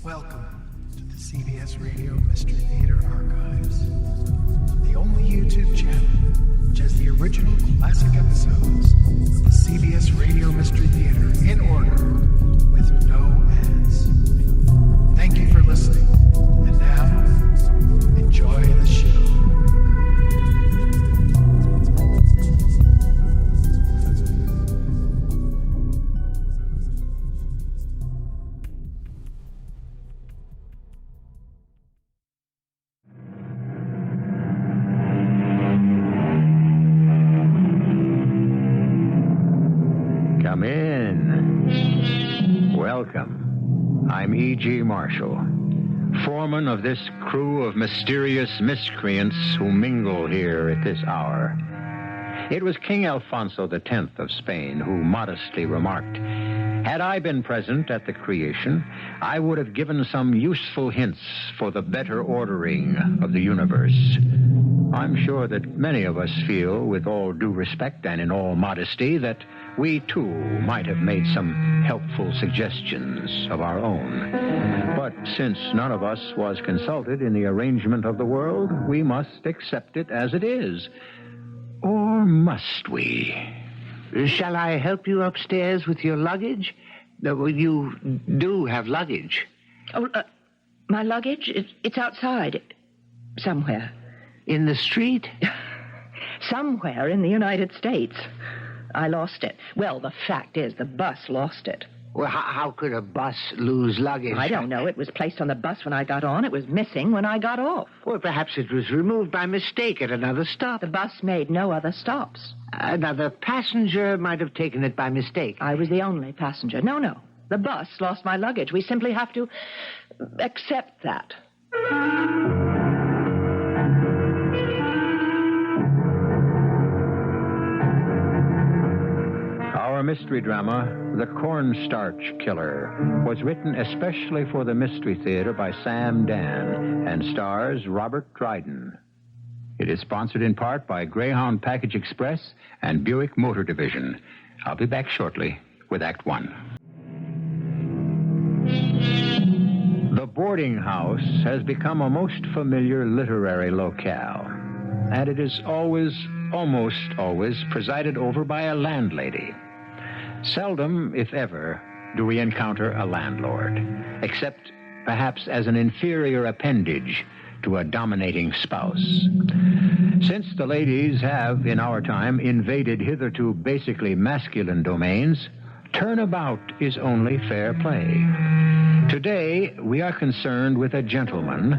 Welcome to the CBS Radio Mystery Theater Archives, the only YouTube channel which has the original classic episodes of the CBS Radio Mystery Theater in order with no ads. Thank you for listening, and now, enjoy the show. Come in. Welcome. I'm E.G. Marshall, foreman of this crew of mysterious miscreants who mingle here at this hour. It was King Alfonso X of Spain who modestly remarked, "Had I been present at the creation, I would have given some useful hints for the better ordering of the universe." I'm sure that many of us feel, with all due respect and in all modesty, that we, too, might have made some helpful suggestions of our own. But since none of us was consulted in the arrangement of the world, we must accept it as it is. Or must we? Shall I help you upstairs with your luggage? You do have luggage. Oh, my luggage? It's outside. Somewhere. In the street? Somewhere in the United States. I lost it. Well, the fact is, the bus lost it. Well, how could a bus lose luggage? I don't know. It was placed on the bus when I got on. It was missing when I got off. Well, perhaps it was removed by mistake at another stop. The bus made no other stops. Another passenger might have taken it by mistake. I was the only passenger. No. The bus lost my luggage. We simply have to accept that. Our mystery drama, The Cornstarch Killer, was written especially for the Mystery Theater by Sam Dann and stars Robert Dryden. It is sponsored in part by Greyhound Package Express and Buick Motor Division. I'll be back shortly with Act One. The boarding house has become a most familiar literary locale, and it is almost always, presided over by a landlady. Seldom, if ever, do we encounter a landlord, except perhaps as an inferior appendage to a dominating spouse. Since the ladies have, in our time, invaded hitherto basically masculine domains, turnabout is only fair play. Today, we are concerned with a gentleman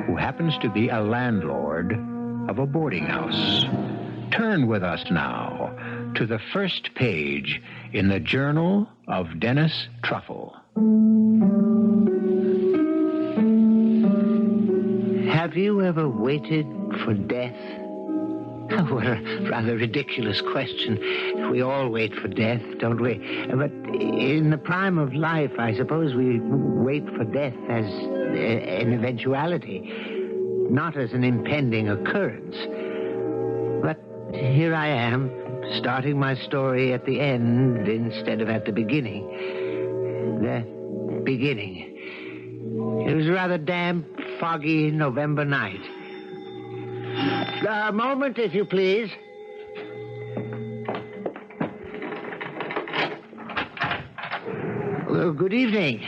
who happens to be a landlord of a boarding house. Turn with us now to the first page in the Journal of Dennis Truffle. Have you ever waited for death? What a rather ridiculous question. We all wait for death, don't we? But in the prime of life, I suppose we wait for death as an eventuality, not as an impending occurrence. But here I am, starting my story at the end instead of at the beginning. The beginning. It was a rather damp, foggy November night. A moment, if you please. Well, good evening.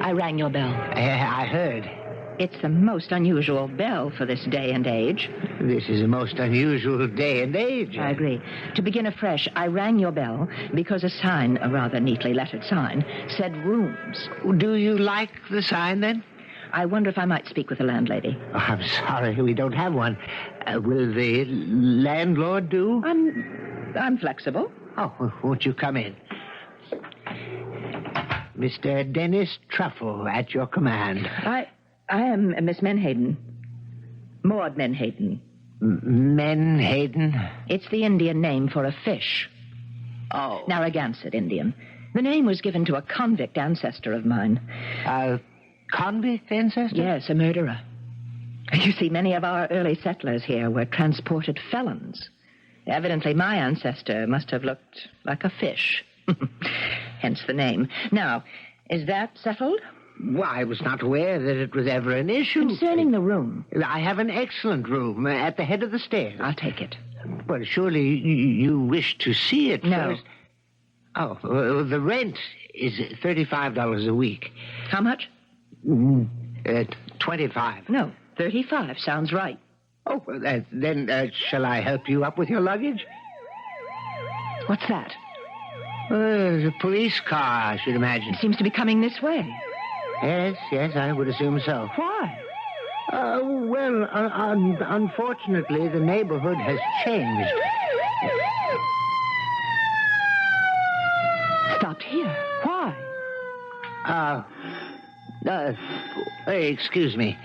I rang your bell. I heard. It's the most unusual bell for this day and age. This is a most unusual day and age. I agree. To begin afresh, I rang your bell because a sign, a rather neatly lettered sign, said rooms. Do you like the sign, then? I wonder if I might speak with the landlady. Oh, I'm sorry, we don't have one. Will the landlord do? I'm flexible. Oh, won't you come in? Mr. Dennis Truffle, at your command. I am Miss Menhaden. Maud Menhaden. Menhaden? It's the Indian name for a fish. Oh. Narragansett Indian. The name was given to a convict ancestor of mine. A convict ancestor? Yes, a murderer. You see, many of our early settlers here were transported felons. Evidently, my ancestor must have looked like a fish. Hence the name. Now, is that settled? Well, I was not aware that it was ever an issue. Concerning the room. I have an excellent room at the head of the stairs. I'll take it. Well, surely you wish to see it No. first. Oh, well, the rent is $35 a week. How much? 25. No, 35 sounds right. Oh, well, then shall I help you up with your luggage? What's that? The police car, I should imagine. It seems to be coming this way. Yes, I would assume so. Why? Well, unfortunately, the neighborhood has changed. Stopped here. Why? Excuse me.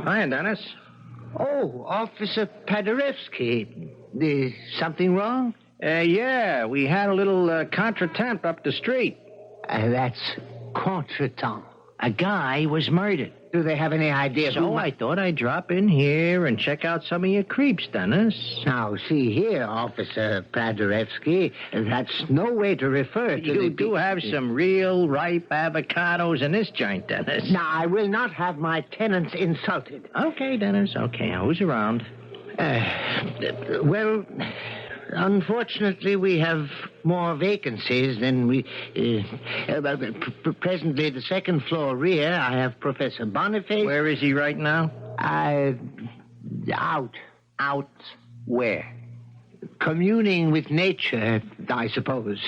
Hi, Dennis. Oh, Officer Paderewski. Is something wrong? Yeah, we had a little contretemps up the street. That's contretemps. A guy was murdered. Do they have any idea who... So I thought I'd drop in here and check out some of your creeps, Dennis. Now, see here, Officer Paderewski, that's no way to refer to You do have some real ripe avocados in this joint, Dennis. Now, I will not have my tenants insulted. Okay, Dennis, okay. Who's around? Well, unfortunately, we have more vacancies than we... presently, the second floor rear, I have Professor Boniface... Where is he right now? Out. Out where? Communing with nature, I suppose.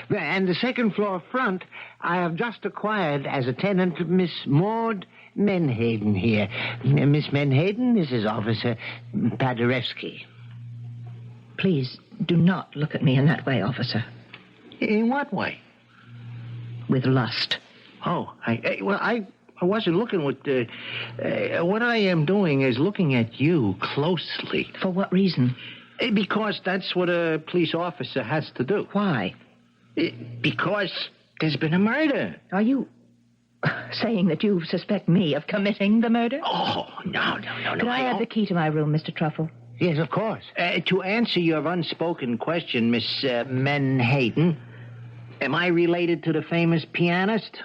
And the second floor front, I have just acquired as a tenant Miss Maud Menhaden here. Miss Menhaden, this is Officer Paderewski. Please, do not look at me in that way, officer. In what way? With lust. Oh, I wasn't looking with... what I am doing is looking at you closely. For what reason? Because that's what a police officer has to do. Why? Because there's been a murder. Are you saying that you suspect me of committing the murder? Oh, no. Could I have the key to my room, Mr. Truffle? Yes, of course. To answer your unspoken question, Miss Menhaden, am I related to the famous pianist?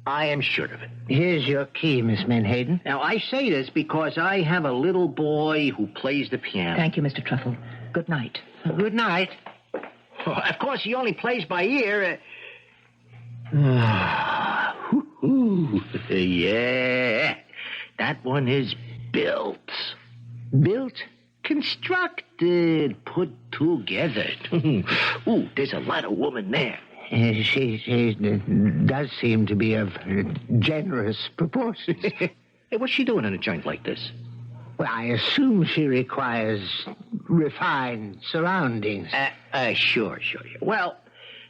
I am sure of it. Here's your key, Miss Menhaden. Now, I say this because I have a little boy who plays the piano. Thank you, Mr. Truffle. Good night. Good night. Oh, of course, he only plays by ear. Yeah, that one is built. Built? Constructed, put together. Ooh, there's a lot of woman there. She does seem to be of generous proportions. Hey, what's she doing in a joint like this? Well, I assume she requires refined surroundings. Sure. Well,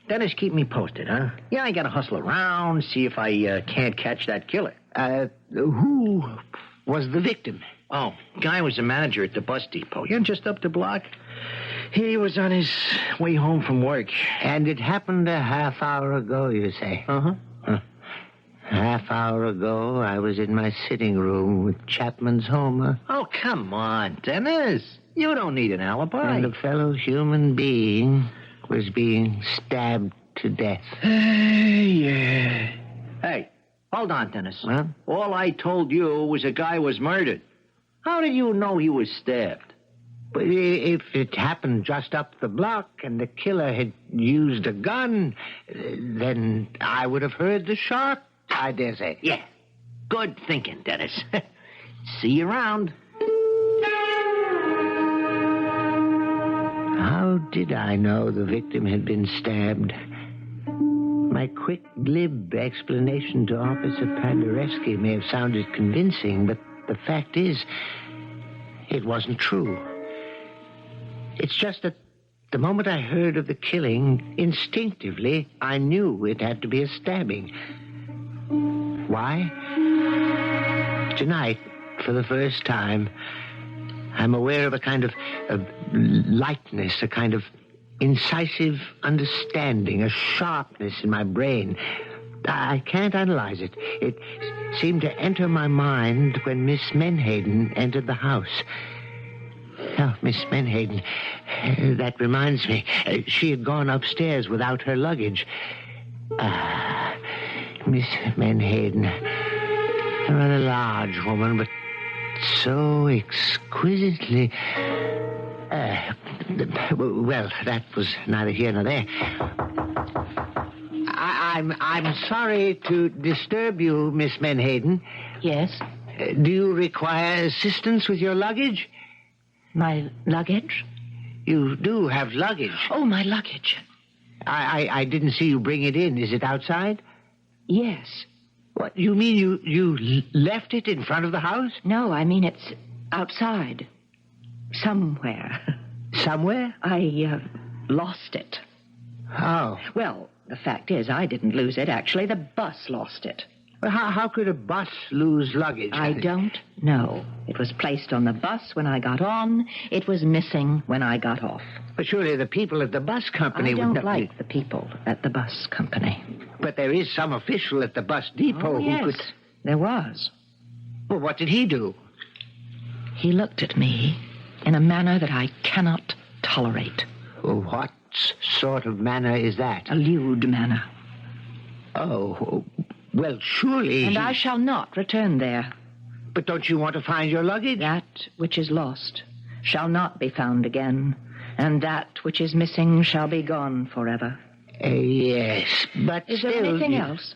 Dennis, keep me posted, huh? Yeah, I gotta hustle around, see if I can't catch that killer. Who was the victim? Oh, guy was a manager at the bus depot. Yeah, just up the block. He was on his way home from work. And it happened a half hour ago, you say? Uh-huh. Half hour ago, I was in my sitting room with Chapman's Homer. Oh, come on, Dennis. You don't need an alibi. And a fellow human being was being stabbed to death. Yeah. Hey, hold on, Dennis. Huh? All I told you was a guy was murdered. How did you know he was stabbed? But if it happened just up the block and the killer had used a gun, then I would have heard the shot, I dare say. Yeah. Good thinking, Dennis. See you around. How did I know the victim had been stabbed? My quick, glib explanation to Officer Paderewski may have sounded convincing, but the fact is, it wasn't true. It's just that the moment I heard of the killing, instinctively, I knew it had to be a stabbing. Why? Tonight, for the first time, I'm aware of a kind of lightness, a kind of incisive understanding, a sharpness in my brain. I can't analyze it. It seemed to enter my mind when Miss Menhaden entered the house. Oh, Miss Menhaden, that reminds me. She had gone upstairs without her luggage. Miss Menhaden, a rather large woman, but so exquisitely... well, that was neither here nor there. I'm sorry to disturb you, Miss Menhaden. Yes? Do you require assistance with your luggage? My luggage? You do have luggage. Oh, my luggage. I didn't see you bring it in. Is it outside? Yes. What, you mean you left it in front of the house? No, I mean it's outside. Somewhere. Somewhere? I lost it. How? Well, the fact is, I didn't lose it. Actually, the bus lost it. Well, how could a bus lose luggage? I don't know. It was placed on the bus when I got on. It was missing when I got off. But surely the people at the bus company I would don't know. like the people at the bus company. But there is some official at the bus depot Yes, who could... there was. Well, what did he do? He looked at me in a manner that I cannot tolerate. Well, what sort of manner is that? A lewd manner. Oh, well, surely... And I shall not return there. But don't you want to find your luggage? That which is lost shall not be found again, and that which is missing shall be gone forever. Yes, but Is still... there anything else?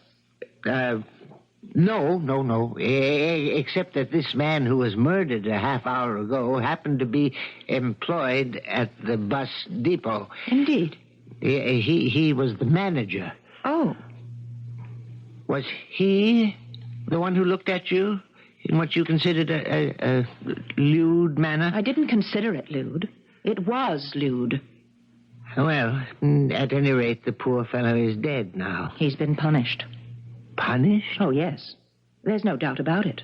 No. Except that this man who was murdered a half hour ago happened to be employed at the bus depot. Indeed. He was the manager. Oh. Was he the one who looked at you in what you considered a lewd manner? I didn't consider it lewd. It was lewd. Well, at any rate, the poor fellow is dead now. He's been punished. Punished? Oh, yes. There's no doubt about it.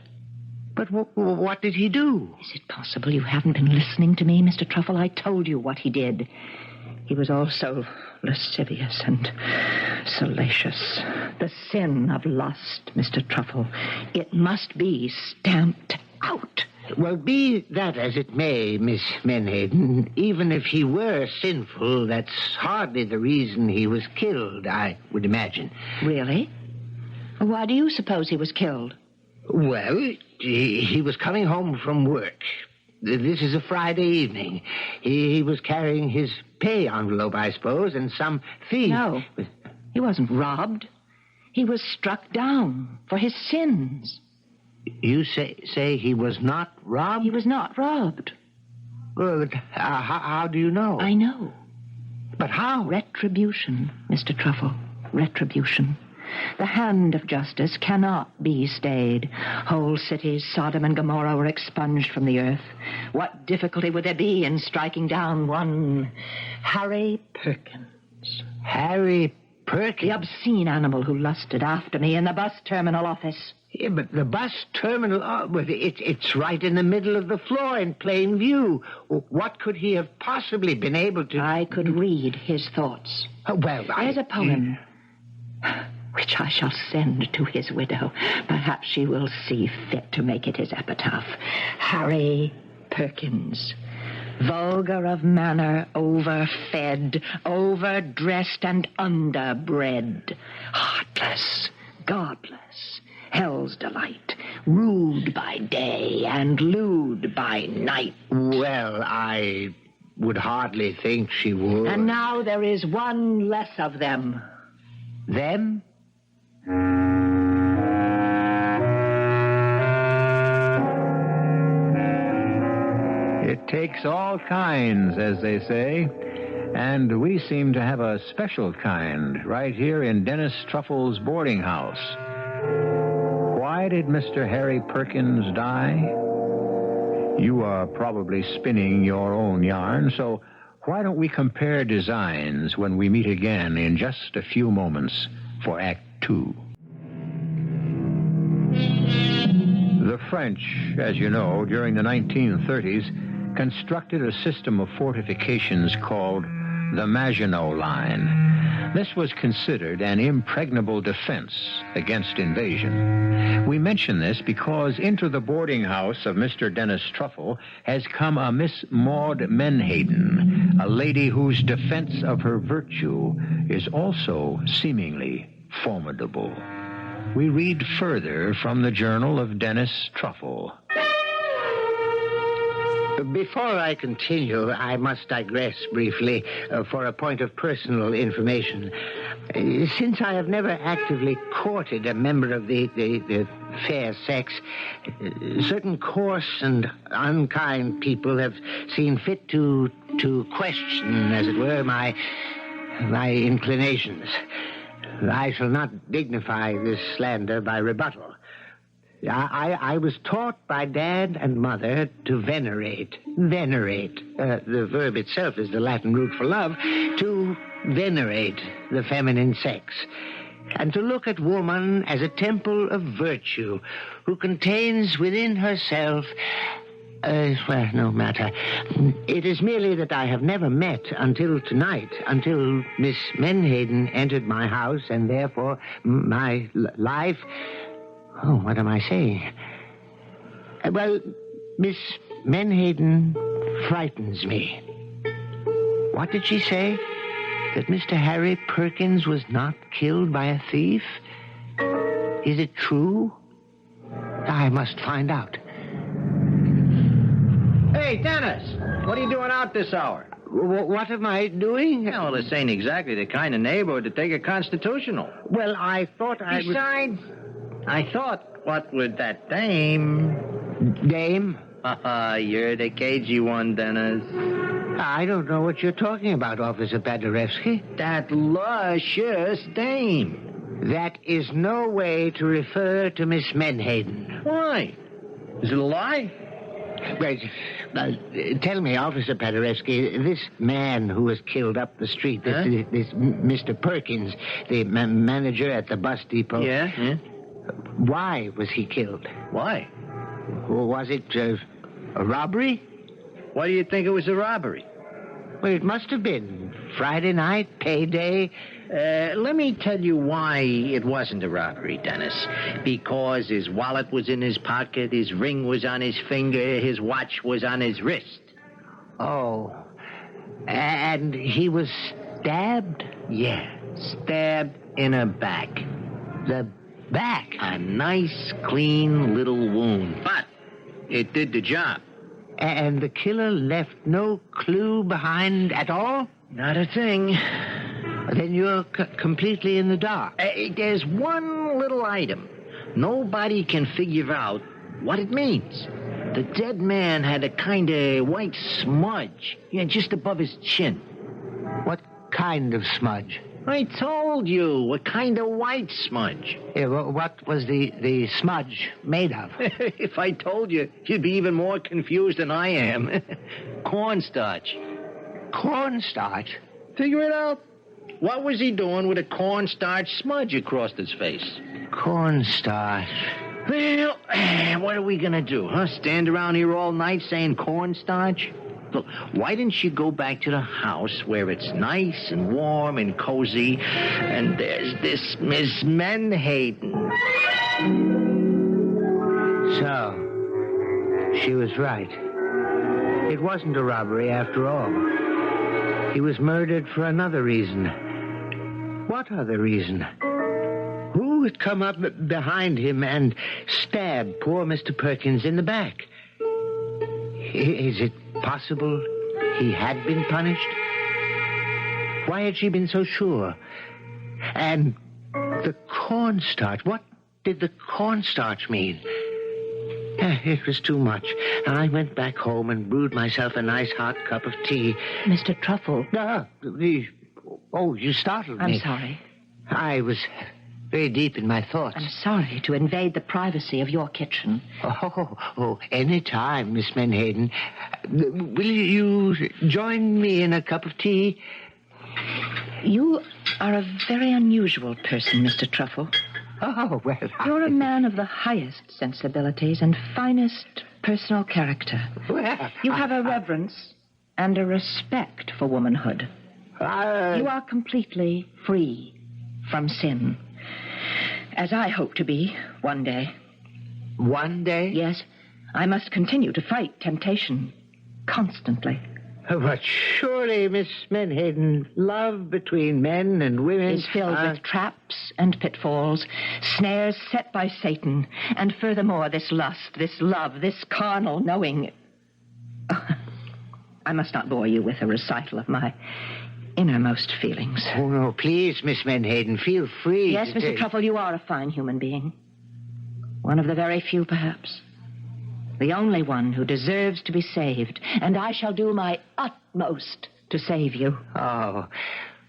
But what did he do? Is it possible you haven't been listening to me, Mr. Truffle? I told you what he did. He was all so lascivious and salacious. The sin of lust, Mr. Truffle. It must be stamped out. Well, be that as it may, Miss Menhaden, even if he were sinful, that's hardly the reason he was killed, I would imagine. Really? Why do you suppose he was killed? Well, he was coming home from work. This is a Friday evening. He was carrying his pay envelope, I suppose, and some thief... No, he wasn't robbed. He was struck down for his sins. You say he was not robbed? He was not robbed. Good. How do you know? I know. But how? Retribution, Mr. Truffle. Retribution. The hand of justice cannot be stayed. Whole cities, Sodom and Gomorrah, were expunged from the earth. What difficulty would there be in striking down one Harry Perkins? Harry Perkins? The obscene animal who lusted after me in the bus terminal office. Yeah, but the bus terminal, it's right in the middle of the floor in plain view. What could he have possibly been able to... I could read his thoughts. Well, There's a poem which I shall send to his widow. Perhaps she will see fit to make it his epitaph. Harry Perkins, vulgar of manner, overfed, overdressed and underbred, heartless, godless, hell's delight, rude by day and lewd by night. Well, I would hardly think she would. And now there is one less of them. Them? It takes all kinds, as they say, and we seem to have a special kind right here in Dennis Truffle's boarding house. Why did Mr. Harry Perkins die? You are probably spinning your own yarn, so why don't we compare designs when we meet again in just a few moments for Act 2. The French, as you know, during the 1930s, constructed a system of fortifications called the Maginot Line. This was considered an impregnable defense against invasion. We mention this because into the boarding house of Mr. Dennis Truffle has come a Miss Maud Menhaden, a lady whose defense of her virtue is also seemingly formidable. We read further from the journal of Dennis Truffle. Before I continue, I must digress briefly for a point of personal information. Since I have never actively courted a member of the fair sex, certain coarse and unkind people have seen fit to question, as it were, my inclinations. I shall not dignify this slander by rebuttal. I was taught by Dad and Mother to venerate. The verb itself is the Latin root for love. To venerate the feminine sex. And to look at woman as a temple of virtue who contains within herself... well, no matter. It is merely that I have never met until tonight, until Miss Menhaden entered my house, and therefore my life... Oh, what am I saying? Well, Miss Menhaden frightens me. What did she say? That Mr. Harry Perkins was not killed by a thief? Is it true? I must find out. Hey, Dennis, what are you doing out this hour? What am I doing? Well, this ain't exactly the kind of neighborhood to take a constitutional. Well, I thought I was... Besides, I thought, what with that dame... Dame? You're the cagey one, Dennis. I don't know what you're talking about, Officer Paderewski. That luscious dame. That is no way to refer to Miss Menhaden. Why? Is it a lie? Well, tell me, Officer Paderewski, this man who was killed up the street, this Mr. Perkins, the manager at the bus depot. Yeah? Why was he killed? Why? Was it a robbery? Why do you think it was a robbery? Well, it must have been. Friday night, payday. Let me tell you why it wasn't a robbery, Dennis. Because his wallet was in his pocket, his ring was on his finger, his watch was on his wrist. Oh. And he was stabbed? Yeah, stabbed in the back. The back? A nice, clean little wound. But it did the job. And the killer left no clue behind at all? Not a thing. Then you're completely in the dark. There's one little item. Nobody can figure out what it means. The dead man had a kind of white smudge, just above his chin. What kind of smudge? I told you, a kind of white smudge. What was the smudge made of? If I told you, you'd be even more confused than I am. Cornstarch. Cornstarch? Figure it out. What was he doing with a cornstarch smudge across his face? Cornstarch. Well, what are we going to do, huh? Stand around here all night saying cornstarch? Look, why didn't you go back to the house where it's nice and warm and cozy, and there's this Miss Menhaden? So, she was right. It wasn't a robbery after all. He was murdered for another reason. What other reason? Who had come up behind him and stabbed poor Mr. Perkins in the back? Is it possible he had been punished? Why had she been so sure? And the cornstarch, what did the cornstarch mean? It was too much. I went back home and brewed myself a nice hot cup of tea. Mr. Truffle. Oh, you startled me. I'm sorry. I was very deep in my thoughts. I'm sorry to invade the privacy of your kitchen. Oh, any time, Miss Menhaden. Will you join me in a cup of tea? You are a very unusual person, Mr. Truffle. Oh, well, You're a man of the highest sensibilities and finest personal character. Well, You have a reverence and a respect for womanhood. You are completely free from sin. As I hope to be one day. One day? Yes, I must continue to fight temptation constantly. But surely, Miss Menhaden, love between men and women Is filled with traps and pitfalls, snares set by Satan, and furthermore this lust, this love, this carnal knowing. I must not bore you with a recital of my innermost feelings. Oh, no, please, Miss Menhaden, feel free. Yes, Mr. Truffle, you are a fine human being. One of the very few, perhaps. The only one who deserves to be saved, and I shall do my utmost to save you. Oh,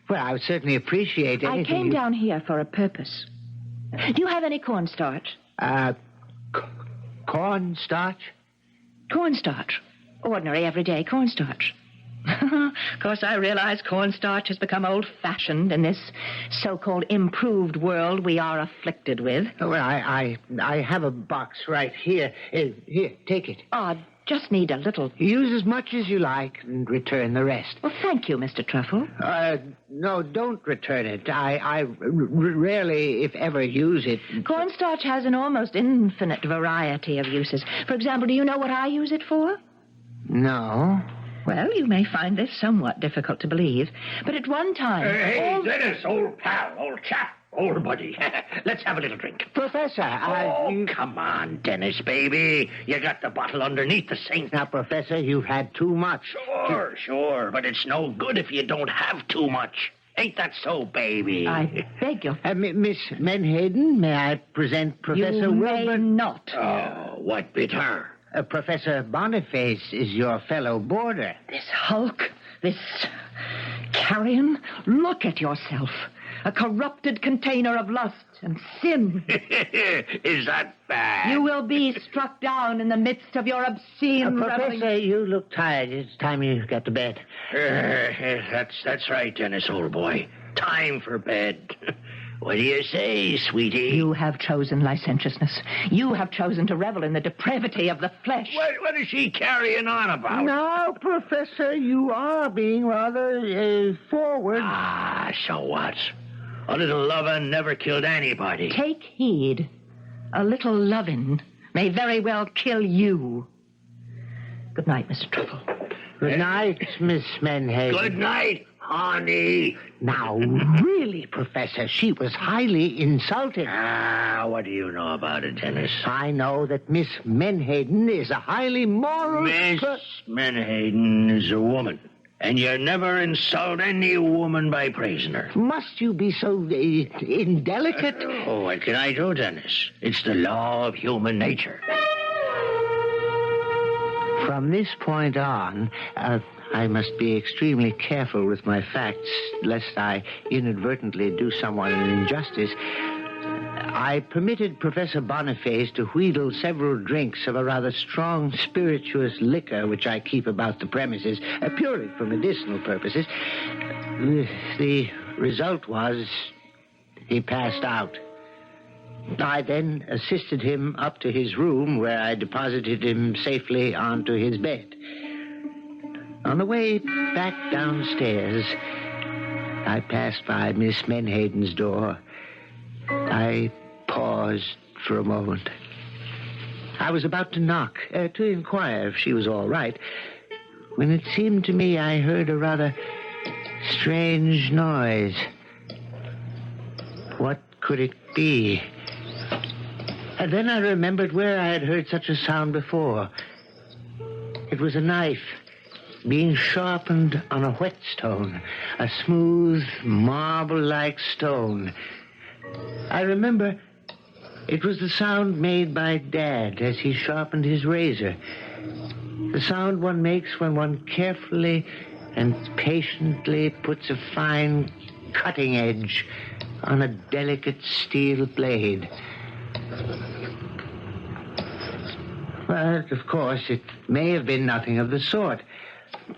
well, I would certainly appreciate anything. I came down here for a purpose. Do you have any cornstarch? Cornstarch? Cornstarch. Ordinary, everyday cornstarch. Of course, I realize cornstarch has become old-fashioned in this so-called improved world we are afflicted with. Well, I have a box right here. Here, take it. Oh, I just need a little... Use as much as you like and return the rest. Well, thank you, Mr. Truffle. No, don't return it. I rarely, if ever, use it. Cornstarch has an almost infinite variety of uses. For example, do you know what I use it for? No. Well, you may find this somewhat difficult to believe, but at one time... Hey, Dennis, old pal, old chap, old buddy. Let's have a little drink. Professor, Come on, Dennis, baby. You got the bottle underneath the sink. Now, Professor, you've had too much. Sure, but it's no good if you don't have too much. Ain't that so, baby? I beg your... Miss Menhaden, may I present Professor You may Wilbur? not. Oh, what bit her? Professor Boniface is your fellow boarder. This hulk, this carrion, look at yourself. A corrupted container of lust and sin. Is that bad? You will be struck down in the midst of your obscene reveling. Professor, you look tired. It's time you got to bed. That's right, Dennis, old boy. Time for bed. What do you say, sweetie? You have chosen licentiousness. You have chosen to revel in the depravity of the flesh. What is she carrying on about? Now, Professor, you are being rather forward. Ah, so what? A little lovin' never killed anybody. Take heed. A little lovin' may very well kill you. Good night, Mr. Truffle. Good night, Miss Menhaden. Good night, honey. Now, really, Professor, she was highly insulting. Ah, what do you know about it, Dennis? I know that Miss Menhaden is a highly moral... Miss Menhaden is a woman. And you never insult any woman by praising her. Must you be so indelicate? Oh, what can I do, Dennis? It's the law of human nature. From this point on, I must be extremely careful with my facts, lest I inadvertently do someone an injustice. I permitted Professor Boniface to wheedle several drinks of a rather strong spirituous liquor which I keep about the premises, purely for medicinal purposes. The result was he passed out. I then assisted him up to his room, where I deposited him safely onto his bed. On the way back downstairs, I passed by Miss Menhaden's door. I paused for a moment. I was about to knock, to inquire if she was all right, when it seemed to me I heard a rather strange noise. What could it be? And then I remembered where I had heard such a sound before. It was a knife being sharpened on a whetstone, a smooth, marble-like stone. I remember it was the sound made by Dad as he sharpened his razor. The sound one makes when one carefully and patiently puts a fine cutting edge on a delicate steel blade. But, of course, it may have been nothing of the sort.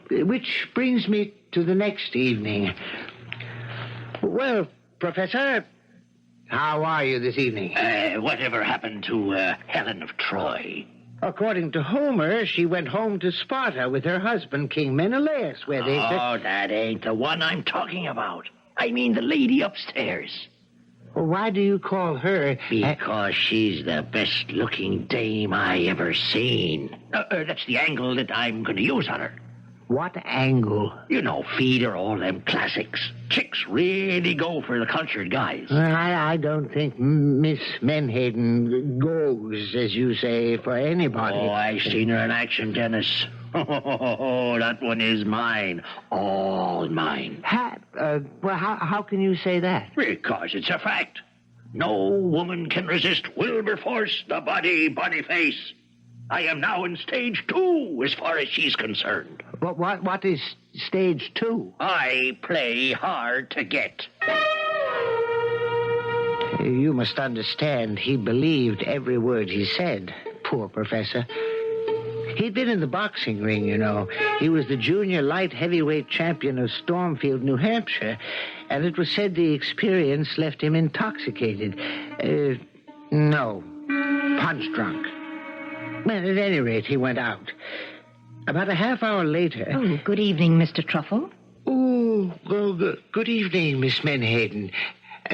Which brings me to the next evening. Well, Professor, how are you this evening? Whatever happened to Helen of Troy? According to Homer, she went home to Sparta with her husband, King Menelaus, where they... Oh, that ain't the one I'm talking about. I mean the lady upstairs. Well, why do you call her... Because she's the best-looking dame I ever seen. That's the angle that I'm going to use on her. What angle? You know, feed her all them classics. Chicks really go for the cultured guys. Well, I don't think Miss Menhaden goes, as you say, for anybody. Oh, I seen her in action, Dennis. Oh, that one is mine. All mine. Well, how can you say that? Because it's a fact. No woman can resist Wilberforce, the body face. I am now in stage 2, as far as she's concerned. What is stage 2? I play hard to get. You must understand, he believed every word he said. Poor professor. He'd been in the boxing ring, you know. He was the junior light heavyweight champion of Stormfield, New Hampshire, and it was said the experience left him intoxicated. No, punch-drunk. Well, at any rate, he went out. About a half hour later... Oh, good evening, Mr. Truffle. Oh, good evening, Miss Menhaden.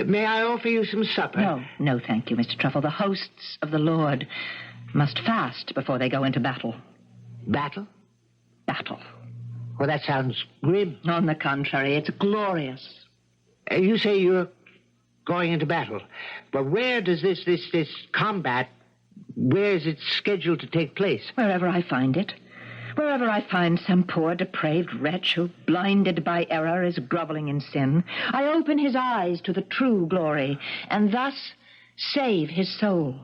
May I offer you some supper? No, thank you, Mr. Truffle. The hosts of the Lord must fast before they go into battle. Battle? Battle. Well, that sounds grim. On the contrary, it's glorious. You say you're going into battle. But where does this combat, where is it scheduled to take place? Wherever I find it. Wherever I find some poor, depraved wretch who, blinded by error, is groveling in sin, I open his eyes to the true glory, and thus save his soul.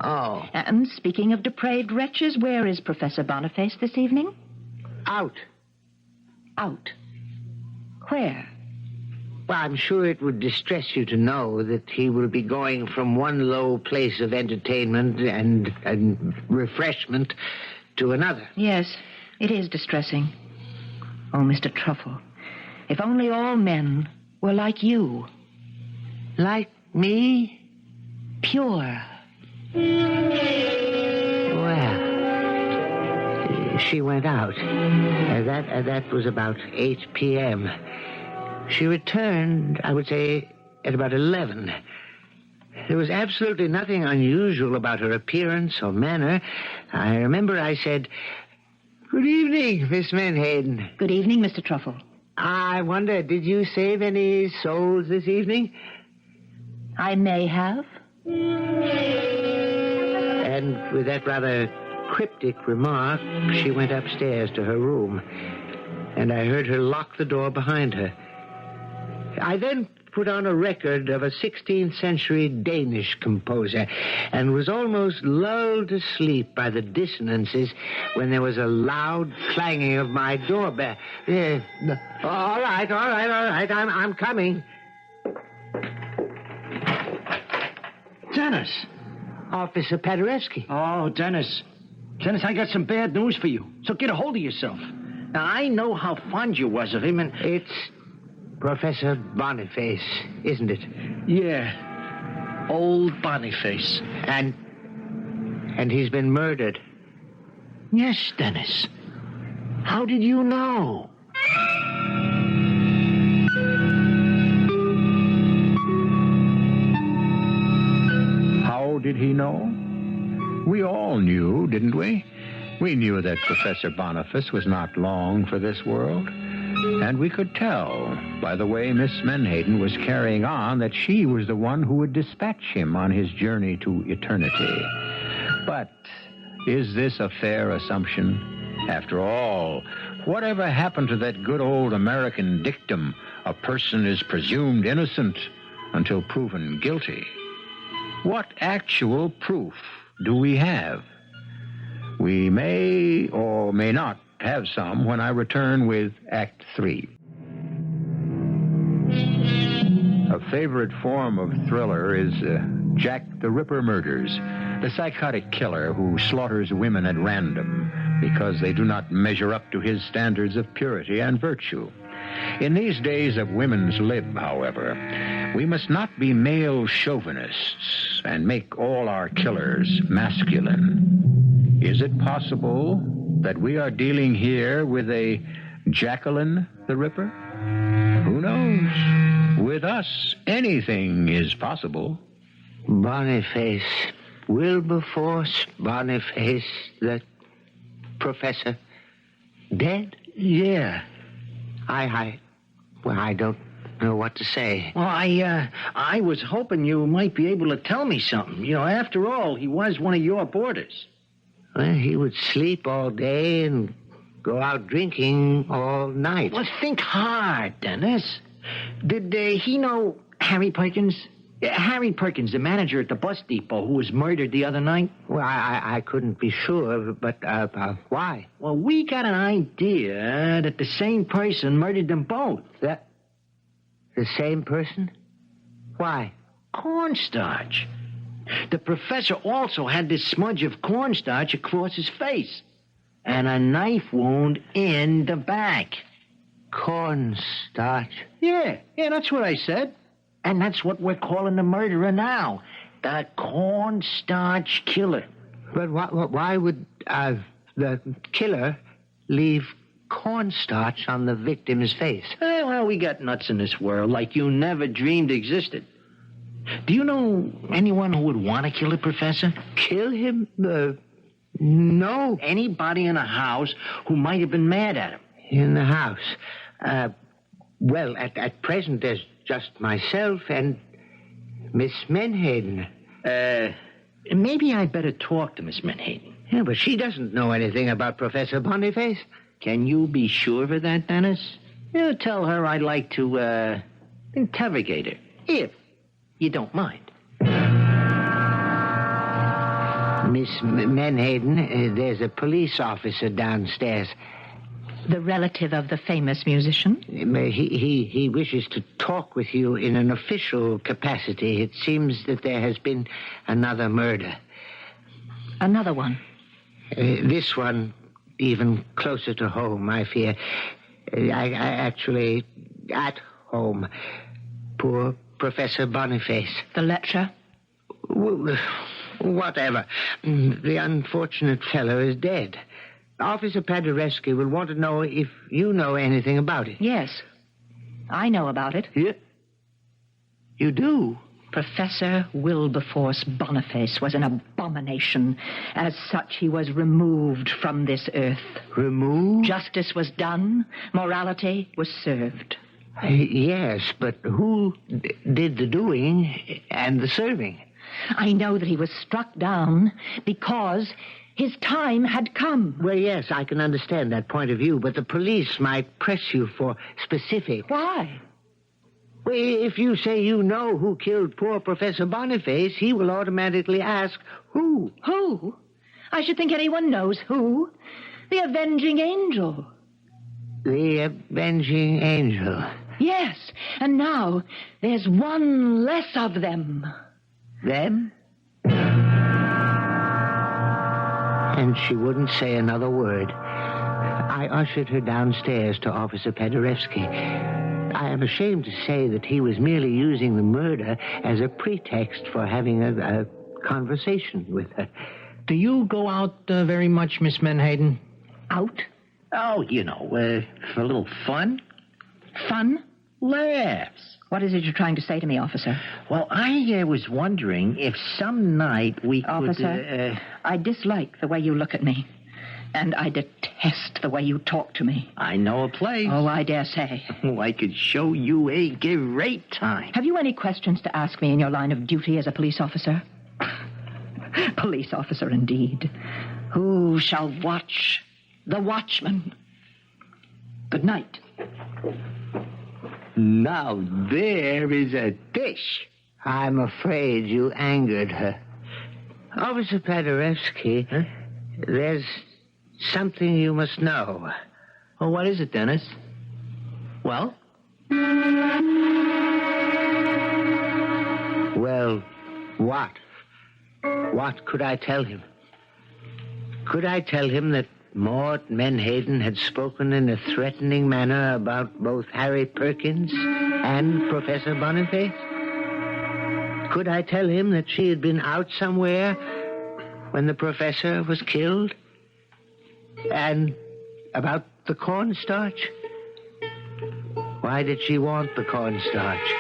Oh. And speaking of depraved wretches, where is Professor Boniface this evening? Out. Out? Where? Well, I'm sure it would distress you to know that he will be going from one low place of entertainment and refreshment to another. Yes, it is distressing. Oh, Mr. Truffle, if only all men were like you. Like me? Pure. Well, she went out. That was about 8 p.m. She returned, I would say, at about 11. There was absolutely nothing unusual about her appearance or manner. I remember I said, "Good evening, Miss Menhaden." Good evening, Mr. Truffle. I wonder, did you save any souls this evening? I may have. And with that rather cryptic remark, she went upstairs to her room, and I heard her lock the door behind her. I then put on a record of a 16th century Danish composer and was almost lulled to sleep by the dissonances when there was a loud clanging of my doorbell. All right. I'm coming. Dennis. Officer Paderewski. Oh, Dennis. Dennis, I got some bad news for you. So get a hold of yourself. Now, I know how fond you was of him, and... It's Professor Boniface, isn't it? Yeah. Old Boniface. And he's been murdered. Yes, Dennis. How did you know? How did he know? We all knew, didn't we? We knew that Professor Boniface was not long for this world. And we could tell by the way Miss Menhaden was carrying on that she was the one who would dispatch him on his journey to eternity. But is this a fair assumption? After all, whatever happened to that good old American dictum, a person is presumed innocent until proven guilty? What actual proof do we have? We may or may not have some when I return with Act 3. A favorite form of thriller is Jack the Ripper Murders, the psychotic killer who slaughters women at random because they do not measure up to his standards of purity and virtue. In these days of women's lib, however, we must not be male chauvinists and make all our killers masculine. Is it possible that we are dealing here with a Jacqueline the Ripper? Who knows? With us, anything is possible. Boniface, Wilberforce Boniface, the professor, dead? Yeah. Well, I don't know what to say. Well, I was hoping you might be able to tell me something. You know, after all, he was one of your boarders. Well, he would sleep all day and go out drinking all night. Well, think hard, Dennis. Did he know Harry Perkins? Harry Perkins, the manager at the bus depot who was murdered the other night? Well, I couldn't be sure, but why? Well, we got an idea that the same person murdered them both. The same person? Why? Cornstarch. The professor also had this smudge of cornstarch across his face and a knife wound in the back. Cornstarch? Yeah, that's what I said. And that's what we're calling the murderer now. The Cornstarch Killer. But why would the killer leave cornstarch on the victim's face? Well, we got nuts in this world like you never dreamed existed. Do you know anyone who would want to kill the professor? Kill him? No. Anybody in a house who might have been mad at him. In the house? Well, at present, there's just myself and Miss Menhaden. Maybe I'd better talk to Miss Menhaden. Yeah, but she doesn't know anything about Professor Boniface. Can you be sure of that, Dennis? You tell her I'd like to, interrogate her, if you don't mind. Miss Menhaden, there's a police officer downstairs. The relative of the famous musician? He wishes to talk with you in an official capacity. It seems that there has been another murder. Another one? This one even closer to home, I fear. I actually at home. Poor Professor Boniface. The lecturer? Whatever. The unfortunate fellow is dead. Officer Paderewski will want to know if you know anything about it. Yes. I know about it. Yeah. You do? Professor Wilberforce Boniface was an abomination. As such, he was removed from this earth. Removed? Justice was done. Morality was served. Yes, but who did the doing and the serving? I know that he was struck down because his time had come. Well, yes, I can understand that point of view, but the police might press you for specifics. Why? Well, if you say you know who killed poor Professor Boniface, he will automatically ask who. Who? I should think anyone knows who. The avenging angel. The avenging angel. Yes, and now there's one less of them. Them? And she wouldn't say another word. I ushered her downstairs to Officer Paderewski. I am ashamed to say that he was merely using the murder as a pretext for having a conversation with her. Do you go out very much, Miss Menhaden? Out? Oh, you know, for a little fun. Fun? Laughs. What is it you're trying to say to me, officer? Well, I was wondering if some night we could... Officer, I dislike the way you look at me. And I detest the way you talk to me. I know a place. Oh, I dare say. Oh, I could show you a great time. Have you any questions to ask me in your line of duty as a police officer? Police officer, indeed. Who shall watch the watchman? Good night. Now there is a dish. I'm afraid you angered her. Officer Paderewski, there's something you must know. Well, what is it, Dennis? Well? Well, what? What could I tell him? Could I tell him that Mort Menhaden had spoken in a threatening manner about both Harry Perkins and Professor Boniface? Could I tell him that she had been out somewhere when the professor was killed? And about the cornstarch? Why did she want the cornstarch?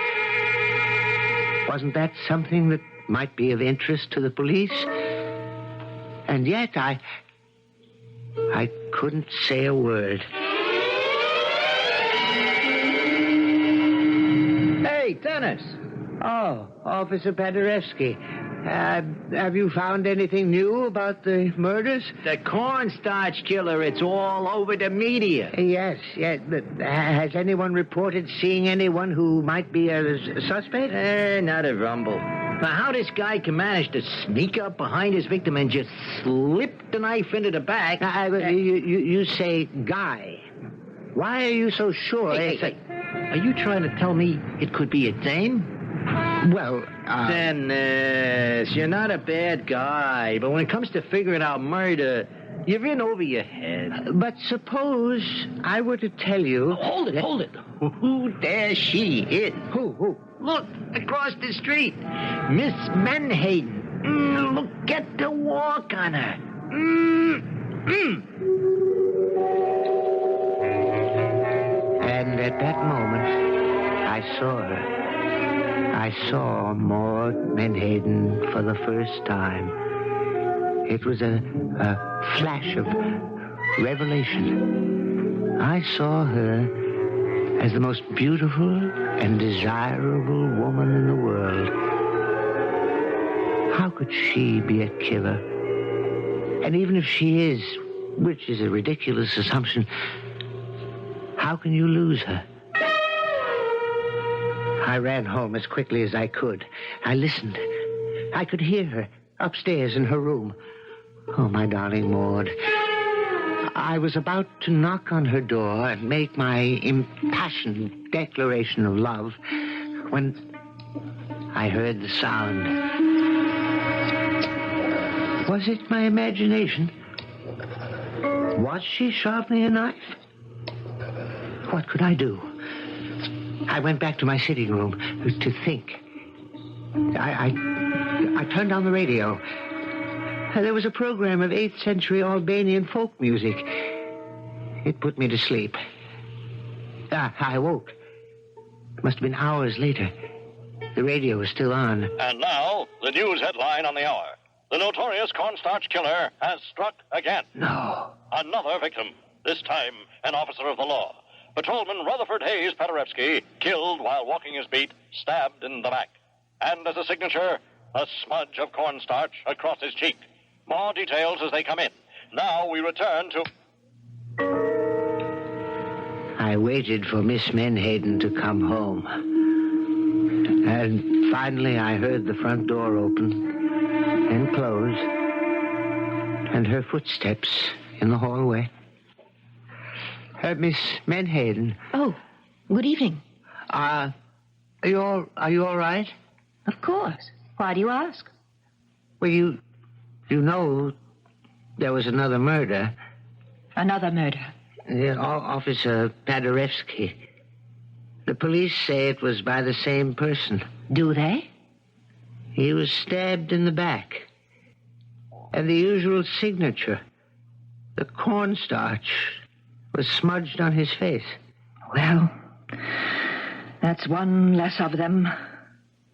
Wasn't that something that might be of interest to the police? And yet I couldn't say a word. Hey, Dennis! Oh, Officer Paderewski. Have you found anything new about the murders? The cornstarch killer, it's all over the media. Yes. But has anyone reported seeing anyone who might be a suspect? Not a rumble. Now, how this guy can manage to sneak up behind his victim and just slip the knife into the back... You say guy. Why are you so sure? Hey, are you trying to tell me it could be a dame? Well, Dennis, you're not a bad guy, but when it comes to figuring out murder, you're in over your head. But suppose I were to tell you... Hold it. Who there she is? Who? Look, across the street. Miss Menhaden. Look at the walk on her. And at that moment, I saw her. I saw Maud Menhaden for the first time. It was a flash of revelation. I saw her as the most beautiful and desirable woman in the world. How could she be a killer? And even if she is, which is a ridiculous assumption, how can you lose her? I ran home as quickly as I could. I listened. I could hear her upstairs in her room. Oh, my darling Maud. I was about to knock on her door and make my impassioned declaration of love when I heard the sound. Was it my imagination? Was she sharpening a knife? What could I do? I went back to my sitting room to think. I turned on the radio. There was a program of 8th century Albanian folk music. It put me to sleep. I woke. It must have been hours later. The radio was still on. And now, the news headline on the hour. The notorious cornstarch killer has struck again. No. Another victim, this time an officer of the law. Patrolman Rutherford Hayes Paderewski, killed while walking his beat, stabbed in the back. And as a signature, a smudge of cornstarch across his cheek. More details as they come in. Now we return to... I waited for Miss Menhaden to come home. And finally I heard the front door open and close, and her footsteps in the hallway. Miss Menhaden. Oh, good evening. Are you all right? Of course. Why do you ask? Well, you know there was another murder. Another murder? Officer Paderewski. The police say it was by the same person. Do they? He was stabbed in the back. And the usual signature, the cornstarch, was smudged on his face. Well, that's one less of them.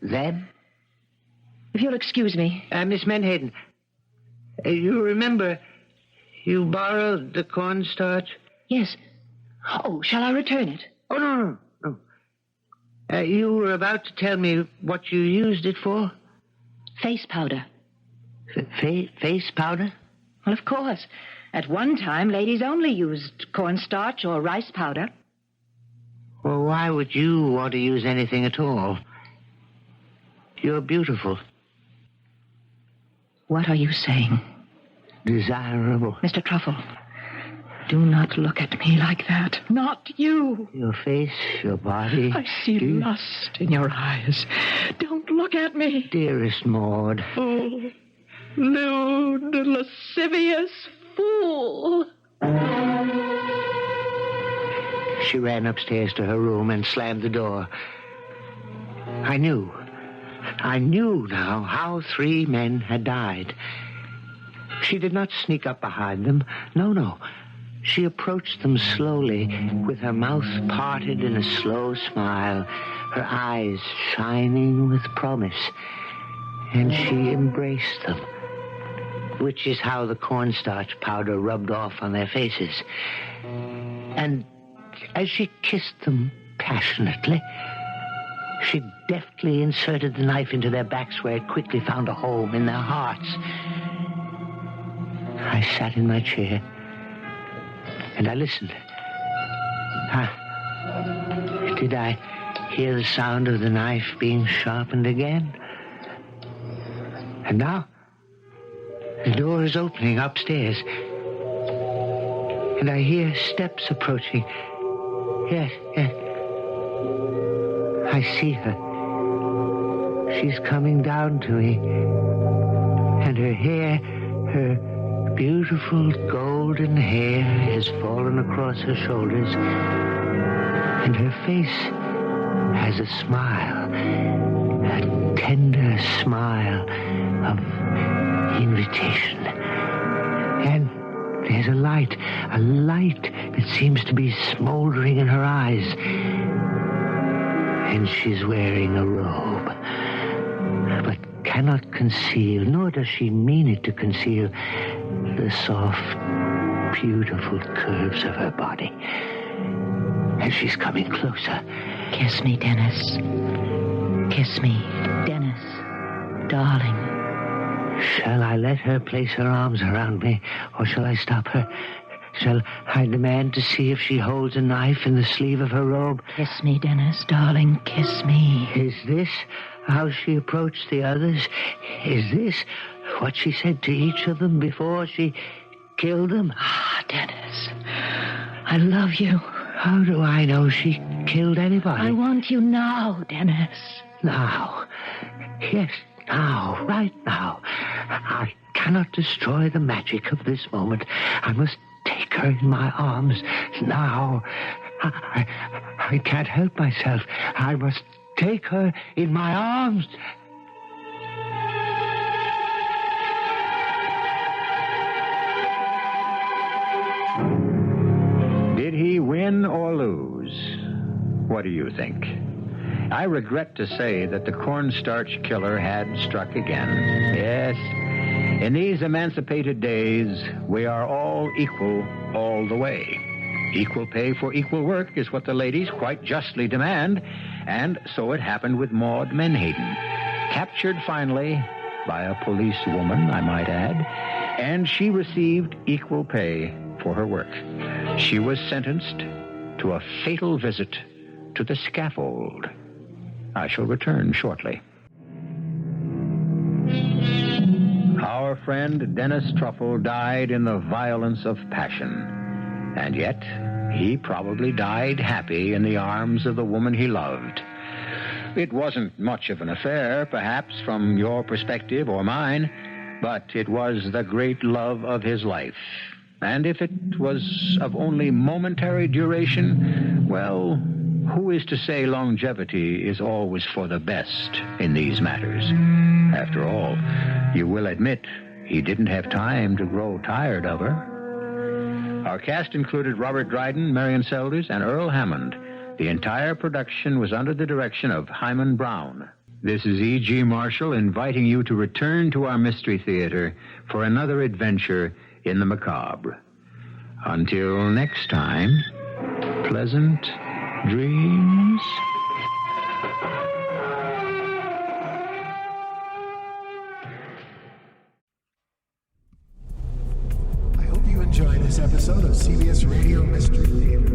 Them? If you'll excuse me. Miss Menhaden, you remember you borrowed the cornstarch? Yes. Oh, shall I return it? Oh, no. You were about to tell me what you used it for? Face powder. Face powder? Well, of course. At one time, ladies only used cornstarch or rice powder. Well, why would you want to use anything at all? You're beautiful. What are you saying? Desirable. Mr. Truffle, do not look at me like that. Not you. Your face, your body. I see lust in your eyes. Don't look at me. Dearest Maud. Oh, lewd, lascivious fool. She ran upstairs to her room and slammed the door. I knew now how 3 men had died. She did not sneak up behind them. No. She approached them slowly, with her mouth parted in a slow smile, her eyes shining with promise. And she embraced them, which is how the cornstarch powder rubbed off on their faces. And as she kissed them passionately, she deftly inserted the knife into their backs where it quickly found a home in their hearts. I sat in my chair and I listened. Did I hear the sound of the knife being sharpened again? And now, the door is opening upstairs. And I hear steps approaching. Yes. I see her. She's coming down to me. And her hair, her beautiful golden hair has fallen across her shoulders. And her face has a smile, a tender smile of invitation. And there's a light that seems to be smoldering in her eyes. And she's wearing a robe, but cannot conceal, nor does she mean it to conceal, the soft, beautiful curves of her body. And she's coming closer. Kiss me, Dennis. Kiss me, Dennis, darling. Shall I let her place her arms around me, or shall I stop her? Shall I demand to see if she holds a knife in the sleeve of her robe? Kiss me, Dennis, darling, kiss me. Is this how she approached the others? Is this what she said to each of them before she killed them? Ah, Dennis, I love you. How do I know she killed anybody? I want you now, Dennis. Now. Yes, now, right now. I cannot destroy the magic of this moment. I must take her in my arms now. I can't help myself. I must take her in my arms. Did he win or lose? What do you think? I regret to say that the cornstarch killer had struck again. Yes, in these emancipated days, we are all equal all the way. Equal pay for equal work is what the ladies quite justly demand, and so it happened with Maud Menhaden. Captured finally by a policewoman, I might add, and she received equal pay for her work. She was sentenced to a fatal visit to the scaffold. I shall return shortly. Our friend Dennis Truffle died in the violence of passion, and yet he probably died happy in the arms of the woman he loved. It wasn't much of an affair, perhaps, from your perspective or mine, but it was the great love of his life. And if it was of only momentary duration, well, who is to say longevity is always for the best in these matters? After all, you will admit he didn't have time to grow tired of her. Our cast included Robert Dryden, Marian, Seldes, and Earl Hammond. The entire production was under the direction of Hyman Brown. This is E.G. Marshall inviting you to return to our Mystery Theater for another adventure in the macabre. Until next time, pleasant dreams. I hope you enjoyed this episode of CBS Radio Mystery Theater.